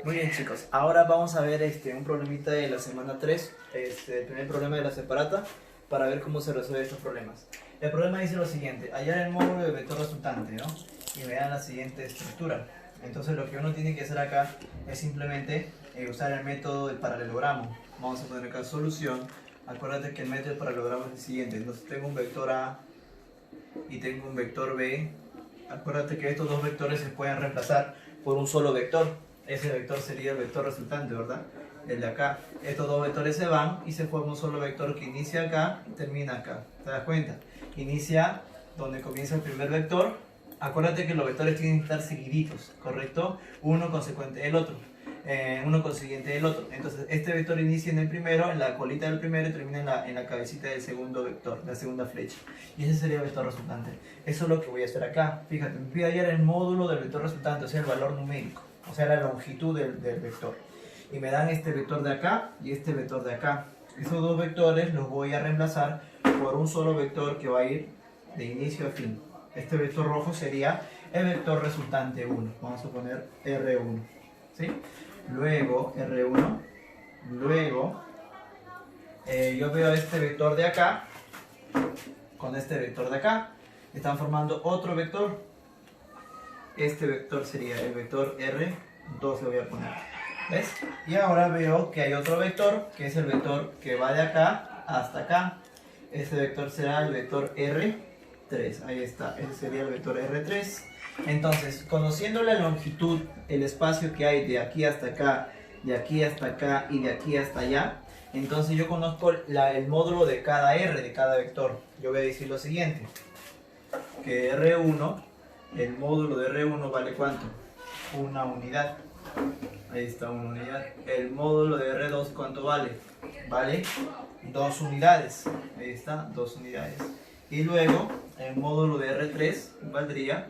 Muy bien, chicos, ahora vamos a ver un problemita de la semana 3, el primer problema de la separata, para ver cómo se resuelven estos problemas. El problema dice lo siguiente: hallar el módulo del vector resultante, ¿no? Y me dan la siguiente estructura. Entonces lo que uno tiene que hacer acá es simplemente usar el método del paralelogramo. Vamos a poner acá solución. Acuérdate que el método del paralelogramo es el siguiente. Entonces tengo un vector A y tengo un vector B. Acuérdate que estos dos vectores se pueden reemplazar por un solo vector. Ese vector sería el vector resultante, ¿verdad? El de acá. Estos dos vectores se van y se forma un solo vector que inicia acá y termina acá. ¿Te das cuenta? Inicia donde comienza el primer vector. Acuérdate que los vectores tienen que estar seguiditos, ¿correcto? Uno consecuente del otro. Uno consiguiente del otro. Entonces este vector inicia en el primero, en la colita del primero, y termina en la cabecita del segundo vector, la segunda flecha. Y ese sería el vector resultante. Eso es lo que voy a hacer acá. Fíjate, me pide hallar el módulo del vector resultante, o sea el valor numérico, o sea la longitud del vector. Y me dan este vector de acá y este vector de acá. Esos dos vectores los voy a reemplazar por un solo vector que va a ir de inicio a fin. Este vector rojo sería el vector resultante 1. Vamos a poner R1. ¿Sí? Luego R1. Luego yo veo este vector de acá con este vector de acá. Están formando otro vector. Este vector sería el vector R2, le voy a poner. ¿Ves? Y ahora veo que hay otro vector, que es el vector que va de acá hasta acá. Este vector será el vector R3. Ahí está, ese sería el vector R3. Entonces, conociendo la longitud, el espacio que hay de aquí hasta acá, de aquí hasta acá y de aquí hasta allá, entonces yo conozco el módulo de cada R, de cada vector. Yo voy a decir lo siguiente, que R1, el módulo de R1 vale ¿cuánto? Una unidad. Ahí está, una unidad. El módulo de R2 ¿cuánto vale? Vale 2 unidades. Ahí está, 2 unidades. Y luego el módulo de R3 valdría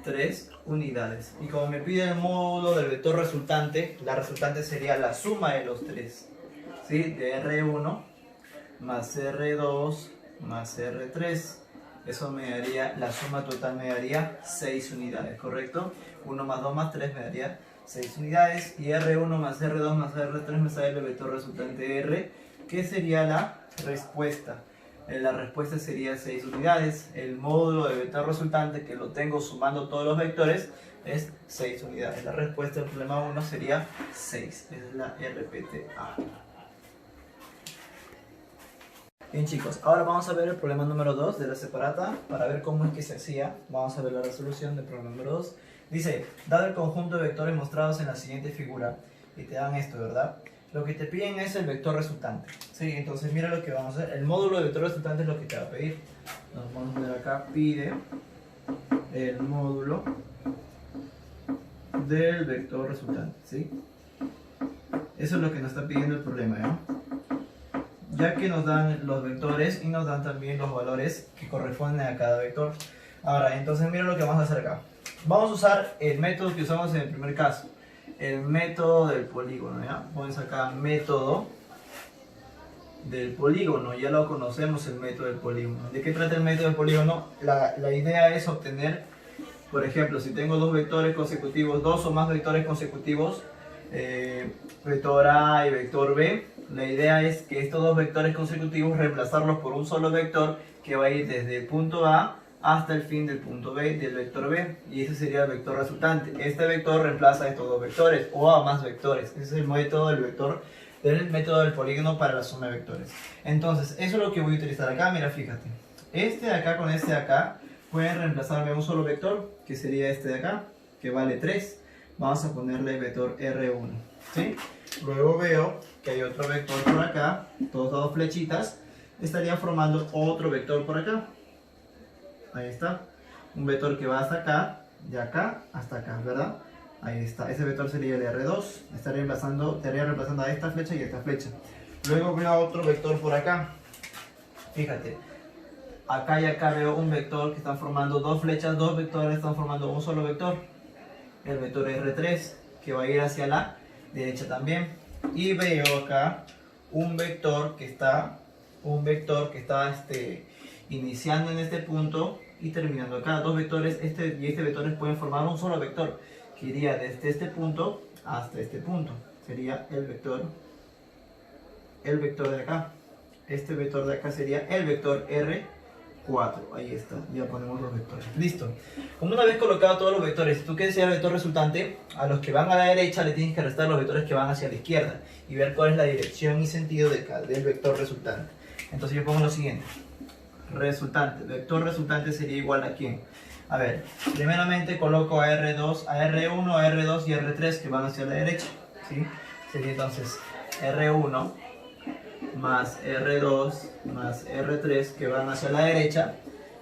3 unidades. Y como me pide el módulo del vector resultante, la resultante sería la suma de los tres, ¿sí? De R1 más R2 más R3. Eso me daría, la suma total me daría 6 unidades, ¿correcto? 1 más 2 más 3 me daría 6 unidades. Y R1 más R2 más R3 me sale el vector resultante R, que sería la respuesta. La respuesta sería 6 unidades. El módulo de vector resultante, que lo tengo sumando todos los vectores, es 6 unidades. La respuesta del problema 1 sería 6. Esa es la RPTA. Bien, chicos, ahora vamos a ver el problema número 2 de la separata. Para ver cómo es que se hacía, vamos a ver la resolución del problema número 2. Dice, dado el conjunto de vectores mostrados en la siguiente figura, y te dan esto, ¿verdad? Lo que te piden es el vector resultante. Sí, entonces mira lo que vamos a hacer. El módulo de vector resultante es lo que te va a pedir. Nos vamos a poner acá, pide el módulo del vector resultante, ¿sí? Eso es lo que nos está pidiendo el problema, ¿no? Ya que nos dan los vectores y nos dan también los valores que corresponden a cada vector. Ahora, entonces mira lo que vamos a hacer acá. Vamos a usar el método que usamos en el primer caso, el método del polígono, ¿ya? Pones acá método del polígono, ya lo conocemos, el método del polígono. ¿De qué trata el método del polígono? La idea es obtener, por ejemplo, si tengo dos vectores consecutivos, dos o más vectores consecutivos, vector A y vector B, la idea es que estos dos vectores consecutivos reemplazarlos por un solo vector que va a ir desde el punto A hasta el fin del punto B, del vector B, y ese sería el vector resultante. Este vector reemplaza a estos dos vectores o a más vectores. Ese es el método del método del polígono para la suma de vectores. Entonces, eso es lo que voy a utilizar acá. Mira, fíjate, este de acá con este de acá pueden reemplazarme un solo vector, que sería este de acá, que vale 3. Vamos a ponerle vector R1, ¿sí? Luego veo que hay otro vector por acá, todas dos flechitas, estarían formando otro vector por acá. Ahí está, un vector que va hasta acá, de acá hasta acá, ¿verdad? Ahí está, ese vector sería el R2, estaría reemplazando a esta flecha y a esta flecha. Luego veo otro vector por acá, fíjate, acá y acá veo un vector que están formando dos flechas, dos vectores están formando un solo vector, el vector R3, que va a ir hacia la derecha también. Y veo acá un vector que está iniciando en este punto y terminando acá. Dos vectores, este y este vectores pueden formar un solo vector que iría desde este punto hasta este punto. Sería el vector de acá. Este vector de acá sería el vector R4. Ahí está, ya ponemos los vectores. Listo. Como una vez colocado todos los vectores, si tú quieres el vector resultante, a los que van a la derecha le tienes que restar los vectores que van hacia la izquierda y ver cuál es la dirección y sentido del vector resultante. Entonces yo pongo lo siguiente. Resultante, vector resultante sería igual a ¿quién? A ver, primeramente coloco a R2, a R1, a R2 y R3 que van hacia la derecha, ¿sí? Sería entonces R1 más R2 más R3 que van hacia la derecha,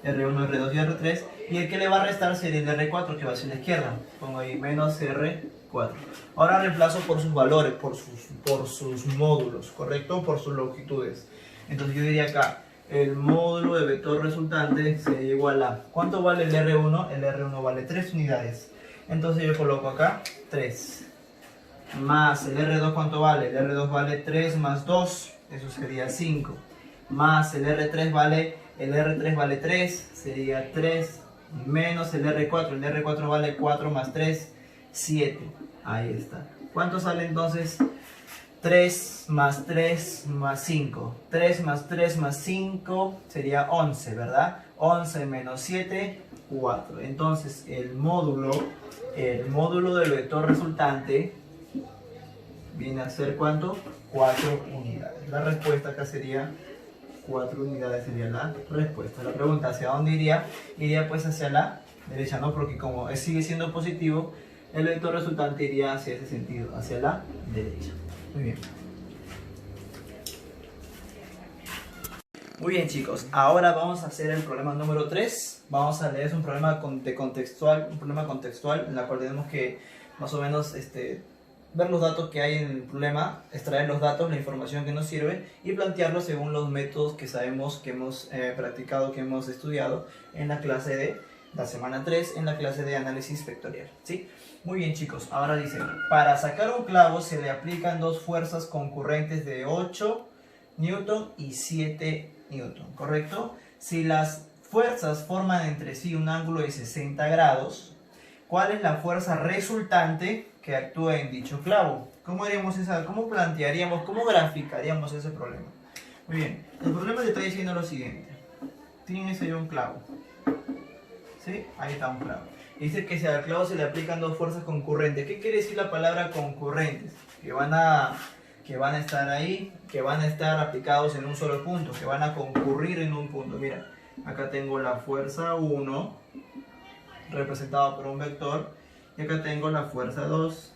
R1, R2 y R3, y el que le va a restar sería el R4 que va hacia la izquierda. Pongo ahí menos R4. Ahora reemplazo por sus valores, por sus módulos, ¿correcto? Por sus longitudes. Entonces yo diría acá, el módulo de vector resultante sería igual a, ¿cuánto vale el R1? El R1 vale 3 unidades. Entonces yo coloco acá 3. Más el R2, ¿cuánto vale? El R2 vale 3 más 2, eso sería 5. Más el R3 vale 3, sería 3. Menos el R4 vale 4 más 3, 7. Ahí está. ¿Cuánto sale entonces? 3 más 3 más 5. 3 más 3 más 5 sería 11, ¿verdad? 11 menos 7, 4. Entonces el módulo del vector resultante viene a ser ¿cuánto? 4 unidades. La respuesta acá sería 4 unidades, sería la respuesta. La pregunta, ¿hacia dónde iría? Iría pues hacia la derecha, ¿no? Porque como sigue siendo positivo, el vector resultante iría hacia ese sentido, hacia la derecha. Muy bien. Muy bien, chicos, ahora vamos a hacer el problema número 3. Vamos a leer, es un problema contextual en la cual tenemos que más o menos ver los datos que hay en el problema, extraer los datos, la información que nos sirve y plantearlo según los métodos que sabemos que hemos practicado, que hemos estudiado en la clase de la semana 3, en la clase de análisis vectorial, ¿sí? Muy bien, chicos, ahora dice, para sacar un clavo se le aplican dos fuerzas concurrentes de 8 newton y 7 newton, ¿correcto? Si las fuerzas forman entre sí un ángulo de 60 grados, ¿cuál es la fuerza resultante que actúa en dicho clavo? ¿Cómo haríamos esa, cómo plantearíamos, cómo graficaríamos ese problema? Muy bien, el problema te está diciendo lo siguiente. Tienes ahí un clavo, ¿sí? Ahí está un clavo. Dice que si al clavo se le aplican dos fuerzas concurrentes. ¿Qué quiere decir la palabra concurrentes? Que van a estar ahí, que van a estar aplicados en un solo punto, que van a concurrir en un punto. Mira, acá tengo la fuerza 1, representada por un vector, y acá tengo la fuerza 2,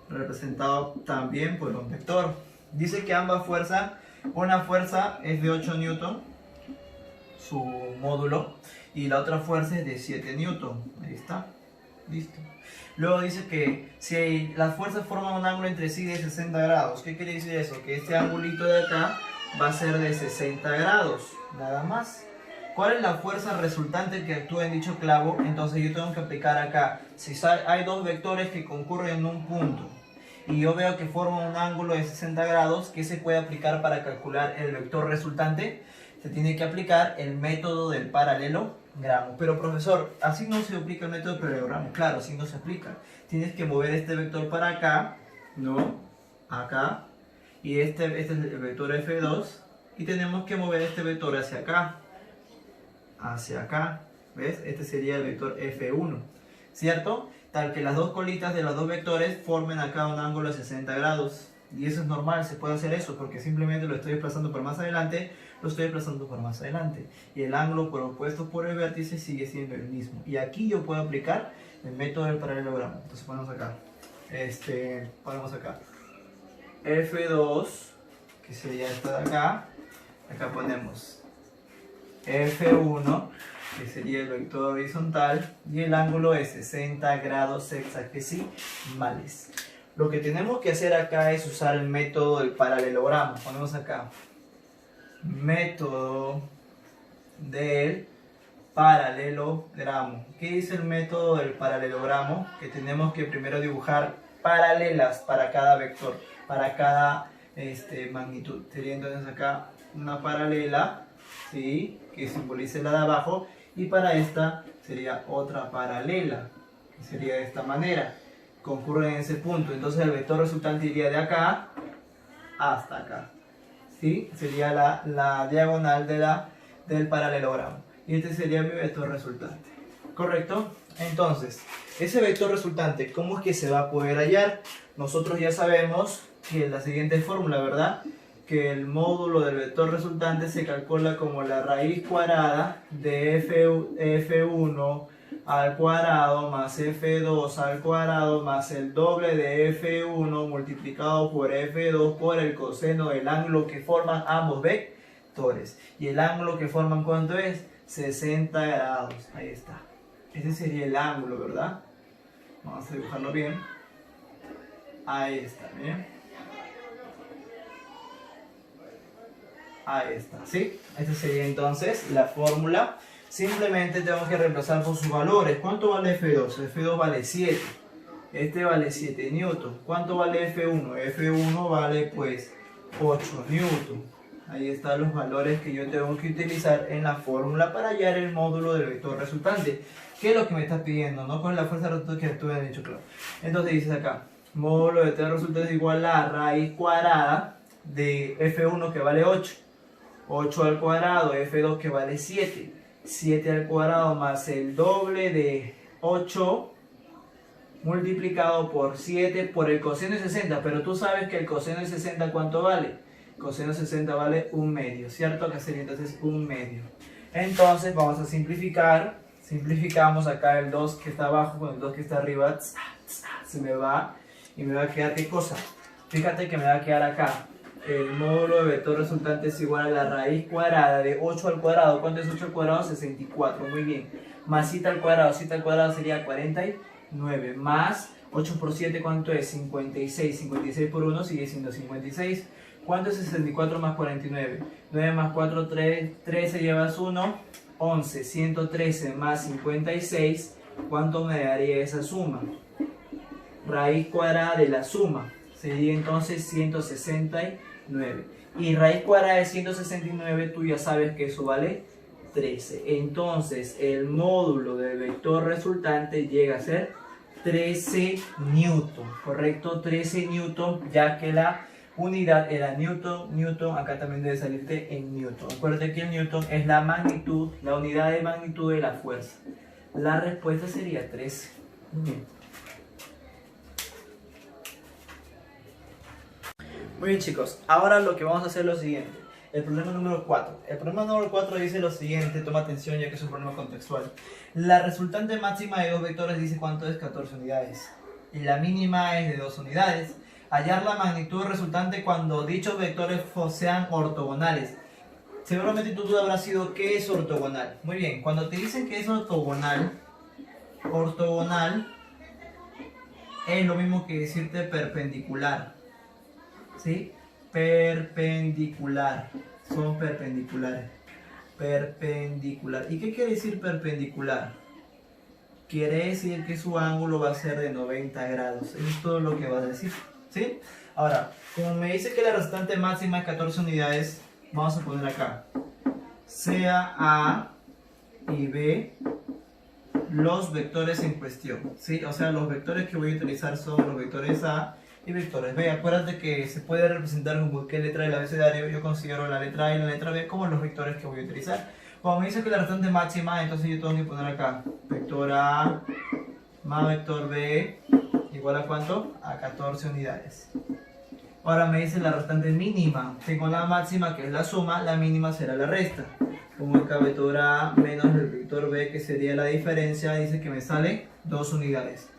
representada también por un vector. Dice que ambas fuerzas, una fuerza es de 8 newton, su módulo, y la otra fuerza es de 7 newton. Ahí está, listo. Luego dice que si las fuerzas forman un ángulo entre sí de 60 grados, ¿qué quiere decir eso? Que este angulito de acá va a ser de 60 grados, nada más. ¿Cuál es la fuerza resultante que actúa en dicho clavo? Entonces yo tengo que aplicar acá, si hay dos vectores que concurren en un punto y yo veo que forman un ángulo de 60 grados, ¿qué se puede aplicar para calcular el vector resultante? Se tiene que aplicar el método del paralelogramo. Pero profesor, así no se aplica el método del paralelogramo. Claro, así no se aplica. Tienes que mover este vector para acá, ¿no? Acá. Y este es el vector F2. Y tenemos que mover este vector hacia acá. Hacia acá. ¿Ves? Este sería el vector F1. ¿Cierto? Tal que las dos colitas de los dos vectores formen acá un ángulo de 60 grados. Y eso es normal, se puede hacer eso, porque simplemente lo estoy desplazando por más adelante, y el ángulo propuesto por el vértice sigue siendo el mismo. Y aquí yo puedo aplicar el método del paralelogramo. Entonces ponemos acá, ponemos acá F2, que sería esta de acá. Acá ponemos F1, que sería el vector horizontal, y el ángulo es 60 grados hexagesimales. Lo que tenemos que hacer acá es usar el método del paralelogramo. Ponemos acá método del paralelogramo. ¿Qué dice el método del paralelogramo? Que tenemos que primero dibujar paralelas para cada vector, para cada magnitud. Sería entonces acá una paralela, ¿sí? Que simbolice la de abajo, y para esta sería otra paralela, que sería de esta manera. concurren en ese punto. Entonces el vector resultante iría de acá hasta acá. ¿Sí? Sería la diagonal del paralelogramo. Y este sería mi vector resultante. ¿Correcto? Entonces, ese vector resultante, ¿cómo es que se va a poder hallar? Nosotros ya sabemos que la siguiente fórmula, ¿verdad? Que el módulo del vector resultante se calcula como la raíz cuadrada de f1 al cuadrado más f2 al cuadrado más el doble de f1 multiplicado por f2 por el coseno del ángulo que forman ambos vectores. Y el ángulo que forman, ¿cuánto es? 60 grados. Ahí está. Ese sería el ángulo, ¿verdad? Vamos a dibujarlo bien. Ahí está, ¿bien? Ahí está, ¿sí? Esta sería entonces la fórmula. Simplemente tenemos que reemplazar por sus valores. ¿Cuánto vale F2? F2 vale 7. Este vale 7 newton. ¿Cuánto vale F1? F1 vale pues 8 newton. Ahí están los valores que yo tengo que utilizar en la fórmula para hallar el módulo del vector resultante. ¿Qué es lo que me está pidiendo? ¿No? Con la fuerza resultante que tú me has dicho, claro. Entonces dices acá, módulo del vector resultante es igual a raíz cuadrada de F1 que vale 8. 8 al cuadrado, F2 que vale 7. 7 al cuadrado más el doble de 8 multiplicado por 7 por el coseno de 60. Pero tú sabes que el coseno de 60 ¿cuánto vale? El coseno de 60 vale 1/2, ¿cierto? Acá sería entonces 1/2. Entonces vamos a simplificar. Simplificamos acá el 2 que está abajo con el 2 que está arriba. Se me va y me va a quedar ¿qué cosa? Fíjate que me va a quedar acá. El módulo de vector resultante es igual a la raíz cuadrada de 8 al cuadrado. ¿Cuánto es 8 al cuadrado? 64. Muy bien. Más 7 al cuadrado. 7 al cuadrado sería 49. Más 8 por 7, ¿cuánto es? 56. 56 por 1 sigue siendo 56. ¿Cuánto es 64 más 49? 9 más 4, 13 llevas 1. 11. 113 más 56. ¿Cuánto me daría esa suma? Raíz cuadrada de la suma. Sería entonces 169. Y raíz cuadrada de 169, tú ya sabes que eso vale 13. Entonces, el módulo del vector resultante llega a ser 13 newton. ¿Correcto? 13 newton, ya que la unidad era newton. Newton, acá también debe salirte en newton. Acuérdate que el newton es la magnitud, la unidad de magnitud de la fuerza. La respuesta sería 13. Muy bien, chicos, ahora lo que vamos a hacer es lo siguiente. El problema número 4. El problema número 4 dice lo siguiente, toma atención ya que es un problema contextual. La resultante máxima de dos vectores dice cuánto es 14 unidades. Y la mínima es de 2 unidades. Hallar la magnitud resultante cuando dichos vectores sean ortogonales. Seguramente tu duda habrá sido ¿qué es ortogonal? Muy bien, cuando te dicen que es ortogonal es lo mismo que decirte perpendicular. ¿Sí? Perpendicular. Son perpendiculares. Perpendicular. ¿Y qué quiere decir perpendicular? Quiere decir que su ángulo va a ser de 90 grados. Eso es todo lo que va a decir. ¿Sí? Ahora, como me dice que la resultante máxima es 14 unidades, vamos a poner acá. Sea A y B los vectores en cuestión. ¿Sí? O sea, los vectores que voy a utilizar son los vectores A y vectores B. Acuérdate que se puede representar como qué letra del abecedario. Yo considero la letra A y la letra B como los vectores que voy a utilizar. Como me dice que la resultante máxima, entonces yo tengo que poner acá vector A más vector B igual a ¿cuánto? A 14 unidades. Ahora me dice la resultante mínima. Tengo la máxima que es la suma, la mínima será la resta. Pongo acá vector A menos el vector B que sería la diferencia. Dice que me sale 2 unidades.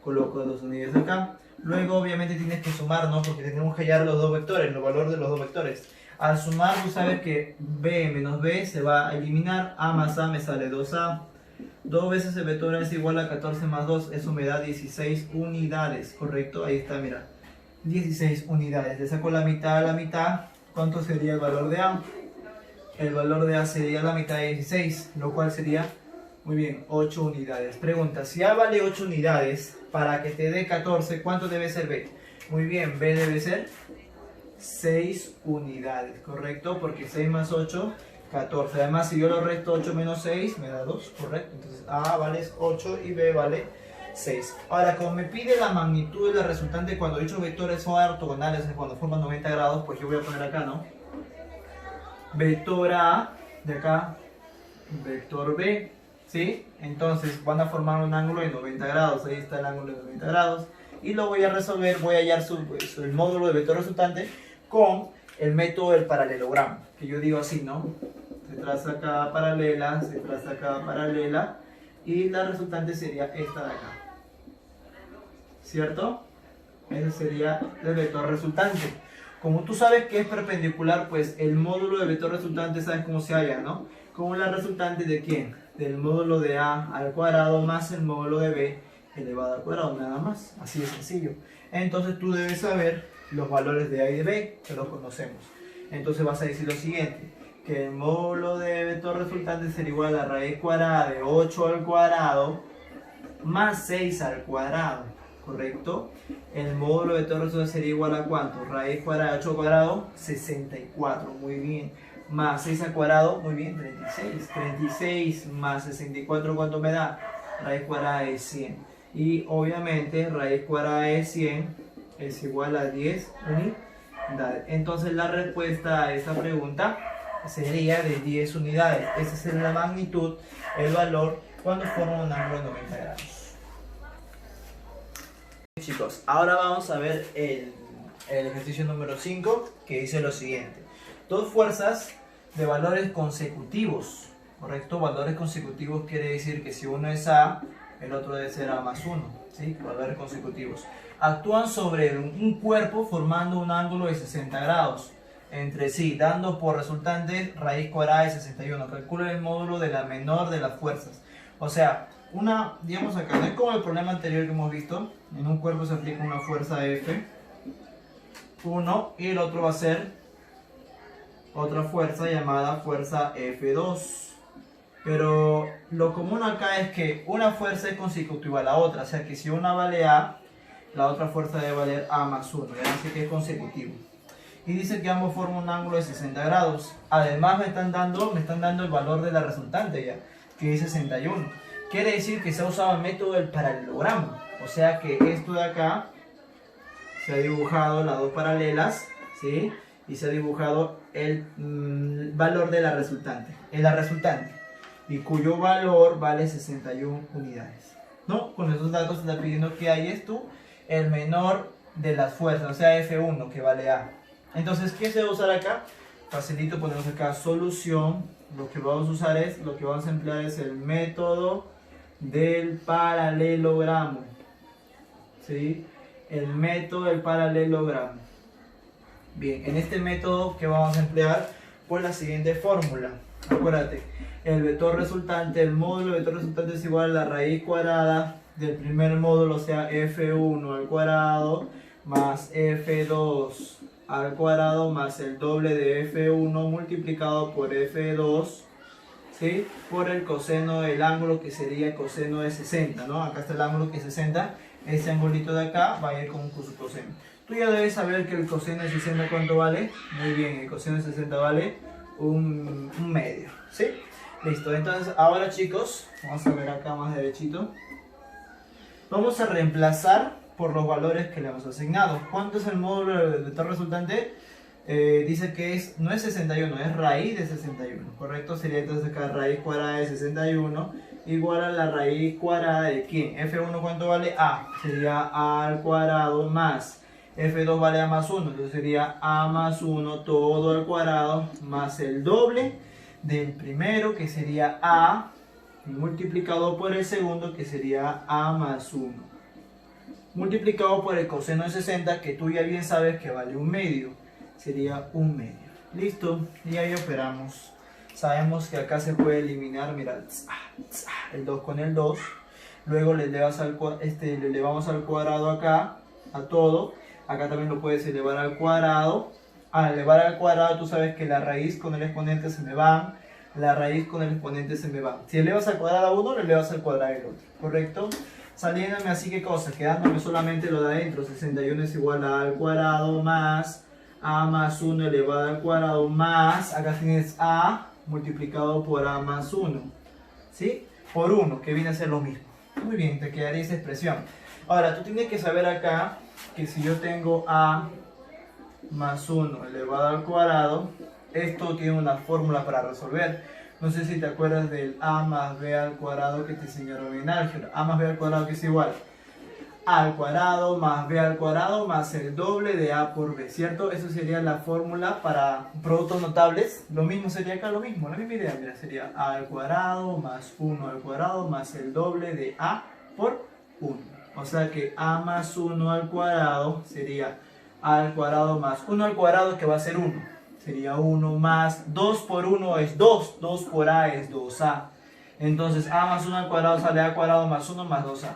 Coloco 2 unidades acá. Luego obviamente tienes que sumar, ¿no? Porque tenemos que hallar los dos vectores, los valores de los dos vectores. Al sumar tú sabes que B menos B se va a eliminar. A más A me sale 2A. 2 veces el vector A es igual a 14 más 2. Eso me da 16 unidades, ¿correcto? Ahí está, mira. 16 unidades. Le saco la mitad a la mitad. ¿Cuánto sería el valor de A? El valor de A sería la mitad de 16, lo cual sería, muy bien, 8 unidades. Pregunta, si A vale 8 unidades, para que te dé 14, ¿cuánto debe ser B? Muy bien, B debe ser 6 unidades, ¿correcto? Porque 6 más 8, 14. Además, si yo lo resto 8 menos 6, me da 2, ¿correcto? Entonces A vale 8 y B vale 6. Ahora, como me pide la magnitud de la resultante cuando dichos vectores son ortogonales, cuando forman 90 grados, pues yo voy a poner acá, ¿no? Vector A, de acá, vector B, ¿sí? Entonces van a formar un ángulo de 90 grados, ahí está el ángulo de 90 grados. Y lo voy a resolver, voy a hallar el módulo de vector resultante con el método del paralelogramo, que yo digo así, ¿no? Se traza acá paralela, se traza acá paralela, y la resultante sería esta de acá, ¿cierto? Ese sería el vector resultante. Como tú sabes que es perpendicular, pues el módulo de vector resultante, ¿sabes cómo se halla, no? Como la resultante de ¿quién? Del módulo de A al cuadrado más el módulo de B elevado al cuadrado, nada más. Así de sencillo. Entonces tú debes saber los valores de A y de B, que los conocemos. Entonces vas a decir lo siguiente, que el módulo de vector resultante será igual a raíz cuadrada de 8 al cuadrado más 6 al cuadrado, ¿correcto? El módulo de vector resultante sería igual a ¿cuánto? Raíz cuadrada de 8 al cuadrado, 64, muy bien. Más 6 al cuadrado, muy bien, 36. 36 más 64, ¿cuánto me da? Raíz cuadrada de 100. Y obviamente raíz cuadrada de 100 es igual a 10 unidades. Entonces la respuesta a esta pregunta sería de 10 unidades. Esa es la magnitud, el valor, cuando forma un ángulo de 90 grados. Chicos, ahora vamos a ver el ejercicio número 5, que dice lo siguiente. Dos fuerzas de valores consecutivos, ¿correcto? Valores consecutivos quiere decir que si uno es A, el otro debe ser A más 1, ¿sí? Valores consecutivos. Actúan sobre un cuerpo formando un ángulo de 60 grados entre sí, dando por resultante raíz cuadrada de 61. Calcula el módulo de la menor de las fuerzas. O sea, digamos acá, no es como el problema anterior que hemos visto. En un cuerpo se aplica una fuerza F, 1, y el otro va a ser otra fuerza llamada fuerza F2. Pero lo común acá es que una fuerza es consecutiva a la otra. O sea que si una vale A, la otra fuerza debe valer A más 1. Ya dice que es consecutivo. Y dice que ambos forman un ángulo de 60 grados. Además me están dando el valor de la resultante ya, que es 61. Quiere decir que se ha usado el método del paralelogramo. O sea que esto de acá se ha dibujado las dos paralelas, ¿sí? Y se ha dibujado el valor de la resultante. Y cuyo valor vale 61 unidades. ¿No? Con esos datos se está pidiendo que hayas tú el menor de las fuerzas, o sea F1, que vale A. Entonces, ¿qué se va a usar acá? Facilito, ponemos acá solución. Lo que vamos a usar lo que vamos a emplear es el método del paralelogramo. ¿Sí? El método del paralelogramo. Bien, en este método que vamos a emplear, pues la siguiente fórmula. Acuérdate, el vector resultante, el módulo del vector resultante es igual a la raíz cuadrada del primer módulo, o sea F1 al cuadrado más F2 al cuadrado más el doble de F1 multiplicado por F2, ¿sí? Por el coseno del ángulo, que sería el coseno de 60, ¿no? Acá está el ángulo que es 60, este angulito de acá va a ir con su coseno. Tú ya debes saber que el coseno de 60, ¿cuánto vale? Muy bien, el coseno de 60 vale un medio, ¿sí? Listo, entonces ahora chicos, vamos a ver acá más derechito. Vamos a reemplazar por los valores que le hemos asignado. ¿Cuánto es el módulo del vector resultante? Dice que no es 61, es raíz de 61, ¿correcto? Sería entonces acá raíz cuadrada de 61 igual a la raíz cuadrada de ¿quién? F1, ¿cuánto vale? A. Sería A al cuadrado más F2 vale A más 1, entonces sería A más 1 todo al cuadrado más el doble del primero, que sería A, multiplicado por el segundo, que sería A más 1, multiplicado por el coseno de 60, que tú ya bien sabes que vale un medio, sería un medio. Listo, y ahí operamos. Sabemos que acá se puede eliminar, mira, el 2 con el 2, luego le elevamos al cuadrado acá, a todo. Acá también lo puedes elevar al cuadrado. Al elevar al cuadrado, tú sabes que la raíz con el exponente se me van. La raíz con el exponente se me va. Si elevas al cuadrado a uno, le elevas al cuadrado al otro. ¿Correcto? Saliéndome así, ¿qué cosa? Quedándome solamente lo de adentro. 61 es igual a A al cuadrado más A más 1 elevado al cuadrado más. Acá tienes A multiplicado por A más 1. ¿Sí? Por 1, que viene a ser lo mismo. Muy bien, te quedaría esa expresión. Ahora, tú tienes que saber acá que si yo tengo a más 1 elevado al cuadrado, esto tiene una fórmula para resolver. No sé si te acuerdas del a más b al cuadrado que te enseñaron en álgebra. A más b al cuadrado, que es igual a al cuadrado más b al cuadrado más el doble de a por b, ¿cierto? Eso sería la fórmula para productos notables. Lo mismo sería acá, la misma idea. Mira, sería a al cuadrado más 1 al cuadrado más el doble de a por 1. O sea que a más 1 al cuadrado sería a al cuadrado más 1 al cuadrado, que va a ser 1. Sería 1 más 2 por 1 es 2. 2 por a es 2a. Entonces a más 1 al cuadrado sale a al cuadrado más 1 más 2a.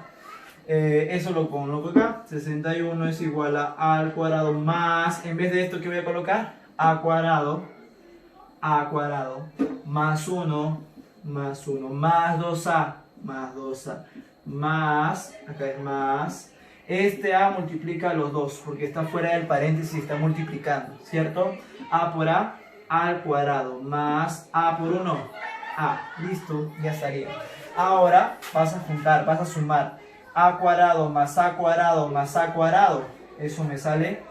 Eso lo coloco acá. 61 es igual a al cuadrado más, en vez de esto, ¿qué voy a colocar? A cuadrado más 1 más 1 más 2a más, acá es más, este a multiplica los dos porque está fuera del paréntesis y está multiplicando, ¿cierto? A por a al cuadrado más a por 1 a, listo, ya estaría. Ahora vas a juntar, vas a sumar a cuadrado más a cuadrado más a cuadrado, eso me sale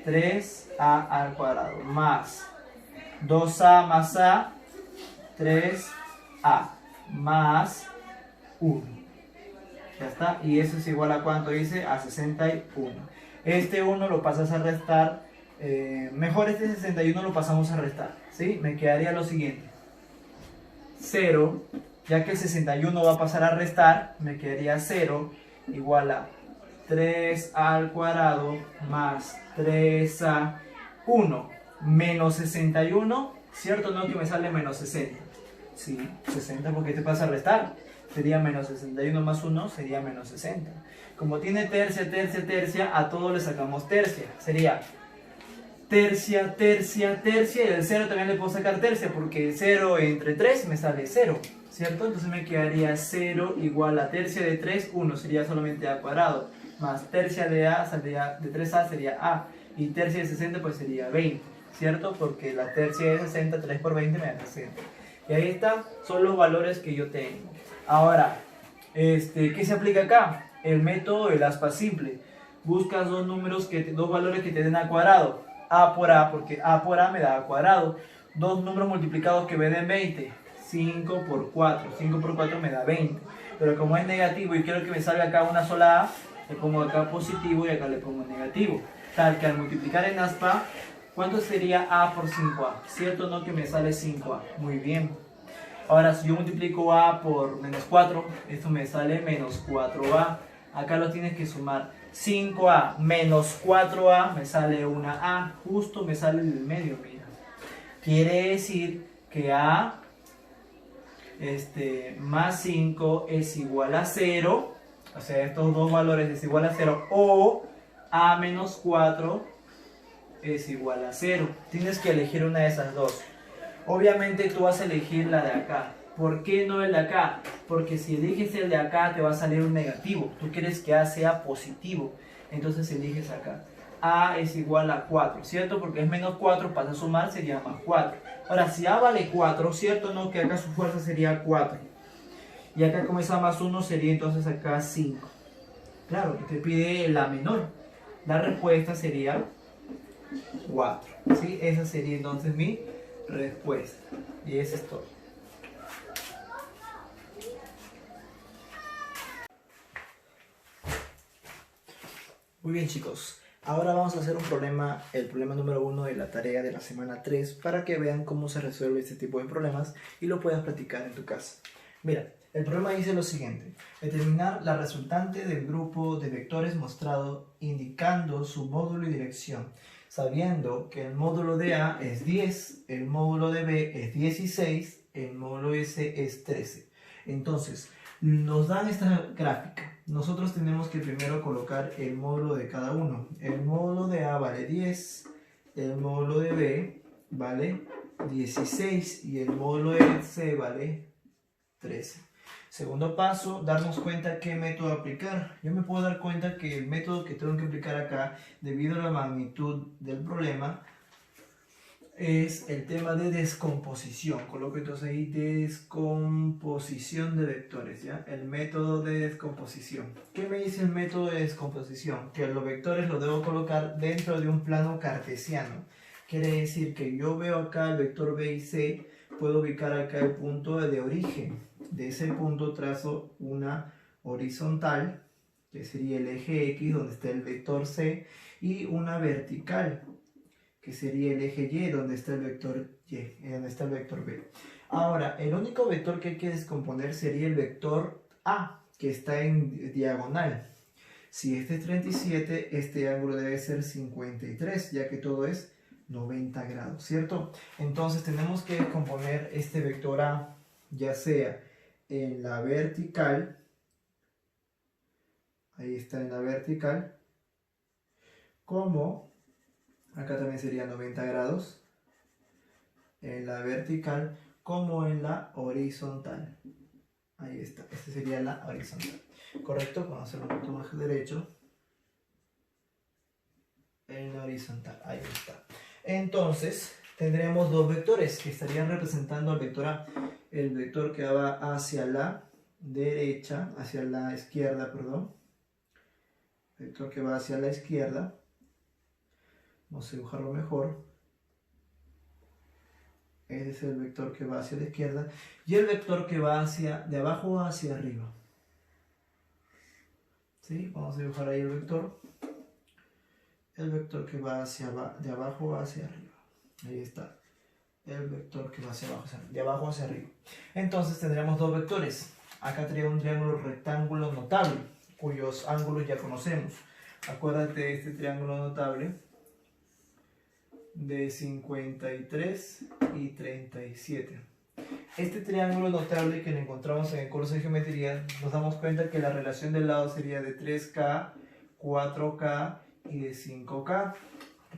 3a al cuadrado más 2a más a, 3a más 1. Ya está, y eso es igual a ¿cuánto dice? A 61. Este 1 lo pasas a restar, mejor este 61 lo pasamos a restar, ¿sí? Me quedaría lo siguiente: 0, ya que el 61 va a pasar a restar, me quedaría 0 igual a 3 al cuadrado más 3a 1 menos 61, ¿cierto? No, que me sale menos 60. Sí, 60, porque te pasa a restar. Sería menos 61 más 1, sería menos 60. Como tiene tercia, tercia, tercia, a todos le sacamos tercia. Sería tercia, tercia, tercia, y el 0 también le puedo sacar tercia, porque 0 entre 3 me sale 0, ¿cierto? Entonces me quedaría 0 igual a tercia de 3, 1, sería solamente a cuadrado, más tercia de a, sería, de 3a sería a, y tercia de 60 pues sería 20, ¿cierto? Porque la tercia de 60, 3 por 20 me da 60. Y ahí están, son los valores que yo tengo. Ahora, ¿qué se aplica acá? El método del aspa simple. Buscas dos valores que te den a cuadrado. A por a, porque a por a me da a cuadrado. Dos números multiplicados que me den 20. 5 por 4. 5 por 4 me da 20. Pero como es negativo y quiero que me salga acá una sola a, le pongo acá positivo y acá le pongo negativo. Tal que al multiplicar en aspa, ¿cuánto sería a por 5a? ¿Cierto o no que me sale 5a? Muy bien. Ahora, si yo multiplico a por menos 4, esto me sale menos 4a. Acá lo tienes que sumar. 5a menos 4a me sale una a. Justo me sale en el medio, mira. Quiere decir que a más 5 es igual a 0. O sea, estos dos valores es igual a 0. O a menos 4 es igual a 0. Tienes que elegir una de esas dos. Obviamente tú vas a elegir la de acá. ¿Por qué no el de acá? Porque si eliges el de acá te va a salir un negativo. Tú quieres que a sea positivo. Entonces eliges acá. A es igual a 4, ¿cierto? Porque es menos 4, pasa a sumar, sería más 4. Ahora, si a vale 4, ¿cierto? No, que acá su fuerza sería 4. Y acá como es a más 1, sería entonces acá 5. Claro, que te pide la menor. La respuesta sería 4. ¿Sí? Esa sería entonces mi respuesta. Y eso es todo. Muy bien, chicos. Ahora vamos a hacer el problema número 1 de la tarea de la semana 3 para que vean cómo se resuelve este tipo de problemas y lo puedas practicar en tu casa. Mira, el problema dice lo siguiente: determinar la resultante del grupo de vectores mostrado indicando su módulo y dirección, sabiendo que el módulo de A es 10, el módulo de B es 16, el módulo S es 13. Entonces, nos dan esta gráfica. Nosotros tenemos que primero colocar el módulo de cada uno. El módulo de A vale 10, el módulo de B vale 16 y el módulo de C vale 13. Segundo paso, darnos cuenta qué método aplicar. Yo me puedo dar cuenta que el método que tengo que aplicar acá, debido a la magnitud del problema, es el tema de descomposición. Coloco entonces ahí descomposición de vectores, ¿ya? El método de descomposición. ¿Qué me dice el método de descomposición? Que los vectores los debo colocar dentro de un plano cartesiano. Quiere decir que yo veo acá el vector B y C, puedo ubicar acá el punto de origen. De ese punto trazo una horizontal, que sería el eje X, donde está el vector C, y una vertical, que sería el eje Y, donde está el vector Y, donde está el vector B. Ahora, el único vector que hay que descomponer sería el vector A, que está en diagonal. Si este es 37, este ángulo debe ser 53, ya que todo es 90 grados, ¿cierto? Entonces tenemos que descomponer este vector A, ya sea en la vertical, ahí está en la vertical, como acá también sería 90 grados, en la vertical, como en la horizontal. Ahí está, esta sería la horizontal. ¿Correcto? Vamos a hacerlo un poquito más derecho. En la horizontal, ahí está. Entonces, tendremos dos vectores que estarían representando al vector A. El vector que va hacia la derecha, hacia la izquierda, perdón. El vector que va hacia la izquierda. Vamos a dibujarlo mejor. Ese es el vector que va hacia la izquierda. Y el vector que va de abajo hacia arriba. ¿Sí? Vamos a dibujar ahí el vector. El vector que va de abajo hacia arriba. Ahí está. El vector que va de abajo hacia arriba. Entonces tendremos dos vectores. Acá tendría un triángulo rectángulo notable, cuyos ángulos ya conocemos. Acuérdate de este triángulo notable de 53 y 37. Este triángulo notable que lo encontramos en el curso de geometría, nos damos cuenta que la relación del lado sería de 3K, 4K y de 5K.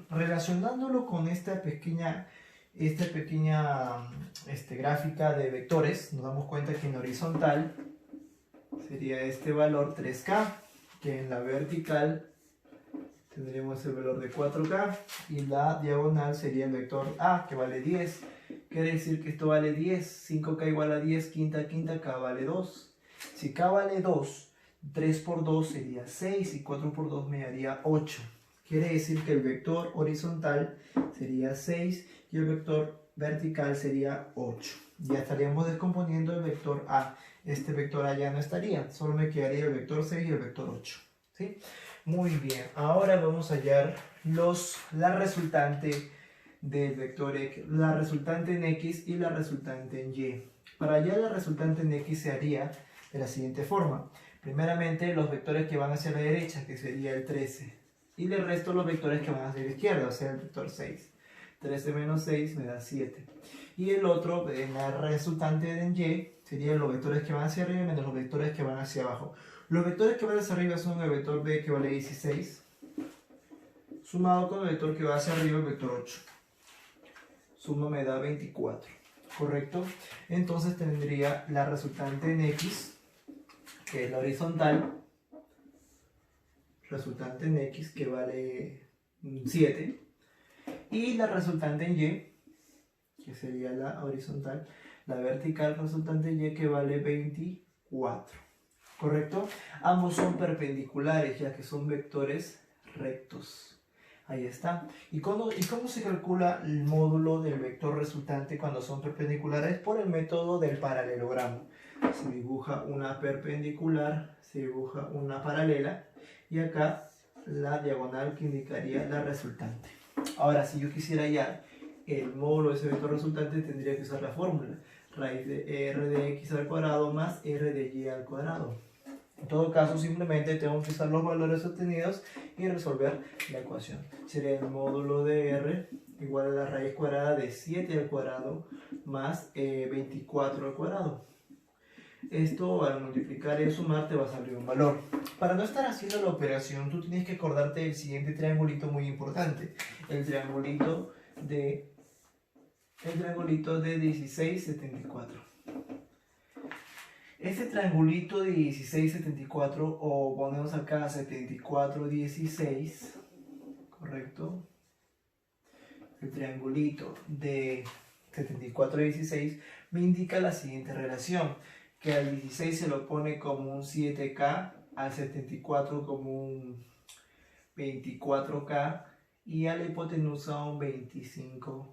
Relacionándolo con esta pequeña gráfica de vectores, nos damos cuenta que en horizontal sería este valor 3K, que en la vertical tendremos el valor de 4K, y la diagonal sería el vector A, que vale 10. Quiere decir que esto vale 10, 5K igual a 10, quinta, K vale 2. Si K vale 2, 3 por 2 sería 6 y 4 por 2 me daría 8. Quiere decir que el vector horizontal sería 6 y el vector vertical sería 8. Ya estaríamos descomponiendo el vector A. Este vector A ya no estaría, solo me quedaría el vector 6 y el vector 8. ¿Sí? Muy bien, ahora vamos a hallar la resultante del vector X, la resultante en X y la resultante en Y. Para hallar la resultante en X se haría de la siguiente forma. Primeramente los vectores que van hacia la derecha, que sería el 13, y le resto los vectores que van hacia la izquierda, o sea el vector 6. 13 menos 6 me da 7. Y el otro, en la resultante en Y, serían los vectores que van hacia arriba menos los vectores que van hacia abajo. Los vectores que van hacia arriba son el vector B, que vale 16, sumado con el vector que va hacia arriba, el vector 8. Suma me da 24, ¿correcto? Entonces tendría la resultante en X, que es la horizontal, resultante en X, que vale 7, y la resultante en Y, que sería la horizontal, la vertical resultante en Y, que vale 24, ¿correcto? Ambos son perpendiculares, ya que son vectores rectos. Ahí está. ¿Y cómo se calcula el módulo del vector resultante cuando son perpendiculares? Por el método del paralelogramo. Se dibuja una perpendicular, se dibuja una paralela, y acá la diagonal que indicaría la resultante. Ahora, si yo quisiera hallar el módulo de ese vector resultante, tendría que usar la fórmula raíz de r de x al cuadrado más r de y al cuadrado. En todo caso, simplemente tengo que usar los valores obtenidos y resolver la ecuación. Sería el módulo de r igual a la raíz cuadrada de 7 al cuadrado más 24 al cuadrado. Esto al multiplicar y sumar te va a salir un valor. Para no estar haciendo la operación, tú tienes que acordarte del siguiente triangulito muy importante. El triangulito de 1674. Este triangulito de 1674, o ponemos acá 74, 16, ¿correcto? el triangulito de 74 y 16, me indica la siguiente relación, que al 16 se lo pone como un 7K, al 74 como un 24K y a la hipotenusa un 25K,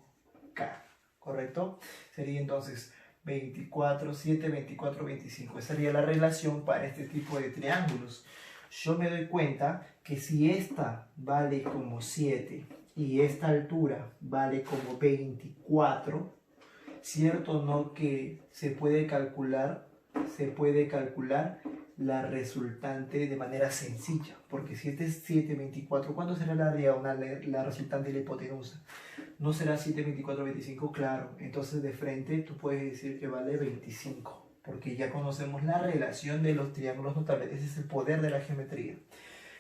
¿correcto? Sería entonces 24, 7, 24, 25. Esa sería la relación para este tipo de triángulos. Yo me doy cuenta que si esta vale como 7 y esta altura vale como 24, ¿cierto o no que se puede calcular la resultante de manera sencilla? Porque si este es 7, 24, ¿cuánto será la diagonal, la resultante de la hipotenusa? ¿No será 7, 24, 25? Claro, entonces de frente tú puedes decir que vale 25, porque ya conocemos la relación de los triángulos notables. Ese es el poder de la geometría.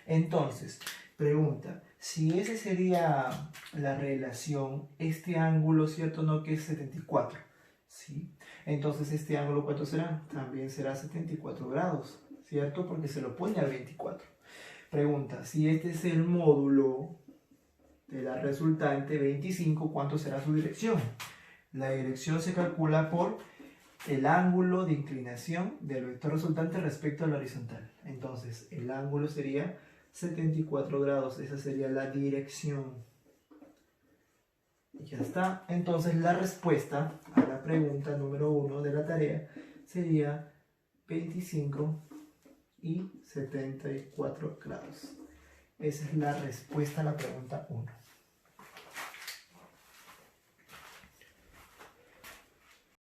Entonces, pregunta, si esa sería la relación, este ángulo, ¿cierto o no que es 74? ¿Sí? Entonces, ¿este ángulo cuánto será? También será 74 grados, ¿cierto? Porque se lo pone al 24. Pregunta, si este es el módulo de la resultante 25, ¿cuánto será su dirección? La dirección se calcula por el ángulo de inclinación del vector resultante respecto a la horizontal. Entonces, el ángulo sería 74 grados, esa sería la dirección. Y ya está. Entonces, la respuesta a la pregunta número 1 de la tarea sería 25 y 74 grados. Esa es la respuesta a la pregunta 1.